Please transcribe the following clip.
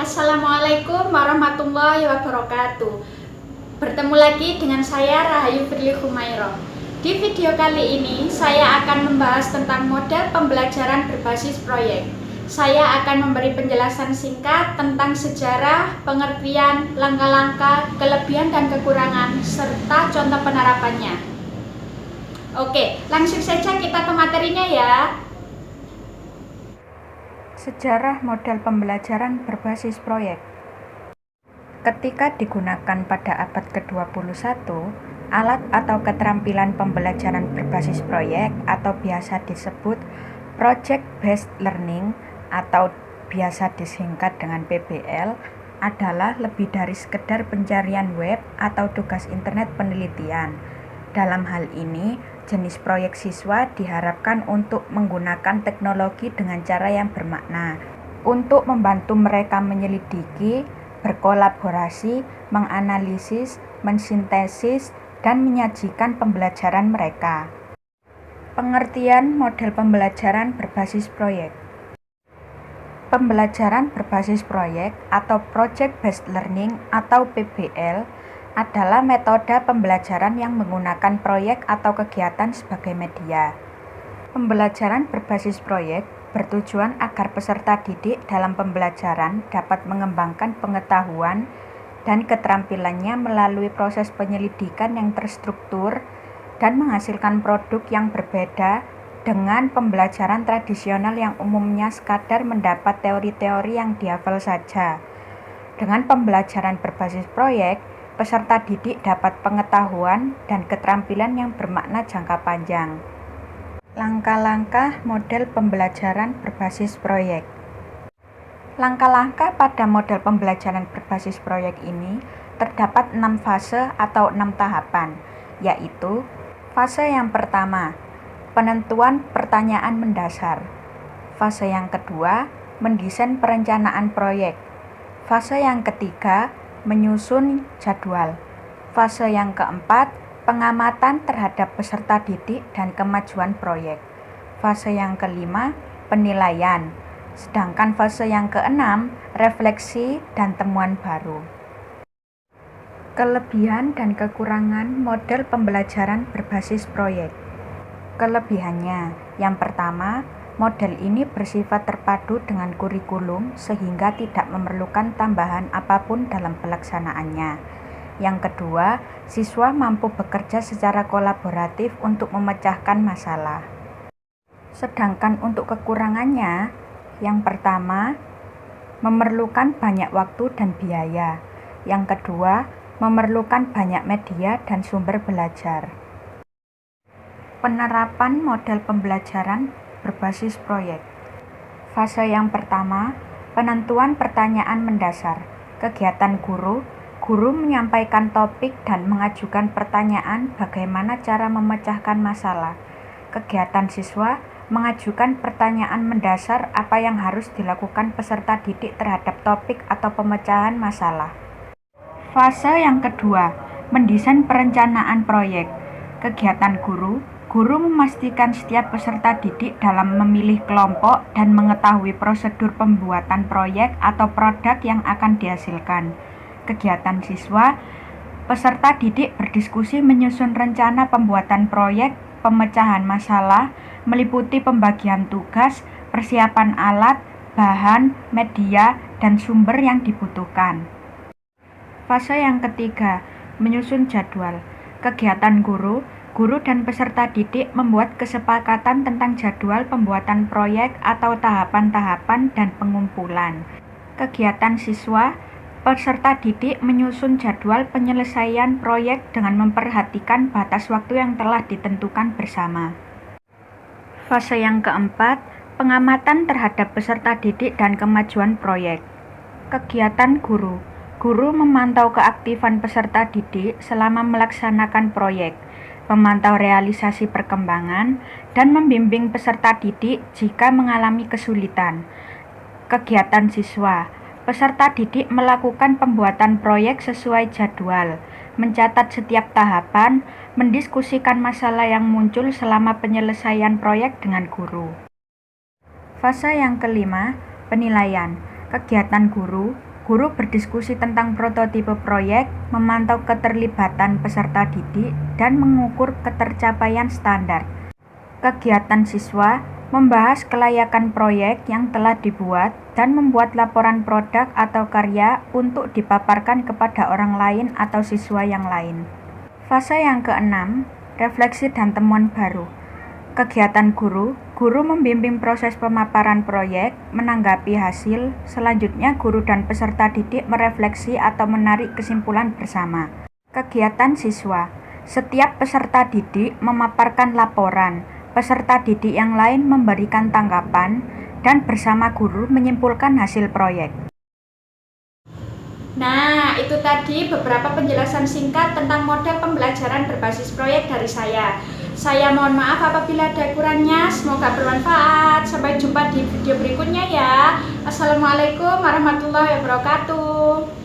Assalamualaikum warahmatullahi wabarakatuh. Bertemu lagi dengan saya Rahayu Firly Humairah. Di video kali ini saya akan membahas tentang model pembelajaran berbasis proyek. Saya akan memberi penjelasan singkat tentang sejarah, pengertian, langkah-langkah, kelebihan dan kekurangan, serta contoh penerapannya. Oke, langsung saja kita ke materinya ya. Sejarah model pembelajaran berbasis proyek. Ketika digunakan pada abad ke-21, alat atau keterampilan pembelajaran berbasis proyek atau biasa disebut Project Based Learning atau biasa disingkat dengan PBL adalah lebih dari sekedar pencarian web atau tugas internet penelitian. Dalam hal ini, jenis proyek siswa diharapkan untuk menggunakan teknologi dengan cara yang bermakna untuk membantu mereka menyelidiki, berkolaborasi, menganalisis, mensintesis, dan menyajikan pembelajaran mereka. Pengertian model pembelajaran berbasis proyek. Pembelajaran berbasis proyek atau Project Based Learning atau PBL adalah metode pembelajaran yang menggunakan proyek atau kegiatan sebagai media. Pembelajaran berbasis proyek bertujuan agar peserta didik dalam pembelajaran dapat mengembangkan pengetahuan dan keterampilannya melalui proses penyelidikan yang terstruktur dan menghasilkan produk yang berbeda dengan pembelajaran tradisional yang umumnya sekadar mendapat teori-teori yang dihafal saja. Dengan pembelajaran berbasis proyek, peserta didik dapat pengetahuan dan keterampilan yang bermakna jangka panjang. Langkah-langkah model pembelajaran berbasis proyek. Langkah-langkah pada model pembelajaran berbasis proyek ini terdapat 6 fase atau 6 tahapan, yaitu fase yang pertama, penentuan pertanyaan mendasar. Fase yang kedua, mendesain perencanaan proyek. Fase yang ketiga, menyusun jadwal. Fase yang keempat, pengamatan terhadap peserta didik dan kemajuan proyek. Fase yang kelima, penilaian. Sedangkan fase yang keenam, refleksi dan temuan baru. Kelebihan dan kekurangan model pembelajaran berbasis proyek. Kelebihannya, yang pertama, model ini bersifat terpadu dengan kurikulum sehingga tidak memerlukan tambahan apapun dalam pelaksanaannya. Yang kedua, siswa mampu bekerja secara kolaboratif untuk memecahkan masalah. Sedangkan untuk kekurangannya, yang pertama, memerlukan banyak waktu dan biaya. Yang kedua, memerlukan banyak media dan sumber belajar. Penerapan model pembelajaran berbasis proyek. Fase yang pertama, penentuan pertanyaan mendasar. Kegiatan guru menyampaikan topik dan mengajukan pertanyaan bagaimana cara memecahkan masalah. Kegiatan siswa mengajukan pertanyaan mendasar apa yang harus dilakukan peserta didik terhadap topik atau pemecahan masalah. Fase yang kedua, mendesain perencanaan proyek. Kegiatan guru memastikan setiap peserta didik dalam memilih kelompok dan mengetahui prosedur pembuatan proyek atau produk yang akan dihasilkan. Kegiatan siswa, peserta didik berdiskusi menyusun rencana pembuatan proyek, pemecahan masalah, meliputi pembagian tugas, persiapan alat, bahan, media, dan sumber yang dibutuhkan. Fase yang ketiga, menyusun jadwal. Kegiatan guru dan peserta didik membuat kesepakatan tentang jadwal pembuatan proyek atau tahapan-tahapan dan pengumpulan. Kegiatan siswa, peserta didik menyusun jadwal penyelesaian proyek dengan memperhatikan batas waktu yang telah ditentukan bersama. Fase yang keempat, pengamatan terhadap peserta didik dan kemajuan proyek. Kegiatan guru memantau keaktifan peserta didik selama melaksanakan proyek, memantau realisasi perkembangan, dan membimbing peserta didik jika mengalami kesulitan. Kegiatan siswa, peserta didik melakukan pembuatan proyek sesuai jadwal, mencatat setiap tahapan, mendiskusikan masalah yang muncul selama penyelesaian proyek dengan guru. Fase yang kelima, penilaian. Kegiatan guru Guru berdiskusi tentang prototipe proyek, memantau keterlibatan peserta didik, dan mengukur ketercapaian standar. Kegiatan siswa membahas kelayakan proyek yang telah dibuat dan membuat laporan produk atau karya untuk dipaparkan kepada orang lain atau siswa yang lain. Fase yang keenam, refleksi dan temuan baru. Kegiatan guru membimbing proses pemaparan proyek, menanggapi hasil, selanjutnya guru dan peserta didik merefleksi atau menarik kesimpulan bersama. Kegiatan siswa, setiap peserta didik memaparkan laporan, peserta didik yang lain memberikan tanggapan, dan bersama guru menyimpulkan hasil proyek. Nah, itu tadi beberapa penjelasan singkat tentang model pembelajaran berbasis proyek dari saya. Saya mohon maaf apabila ada kurangnya, semoga bermanfaat. Sampai jumpa di video berikutnya ya. Assalamualaikum warahmatullahi wabarakatuh.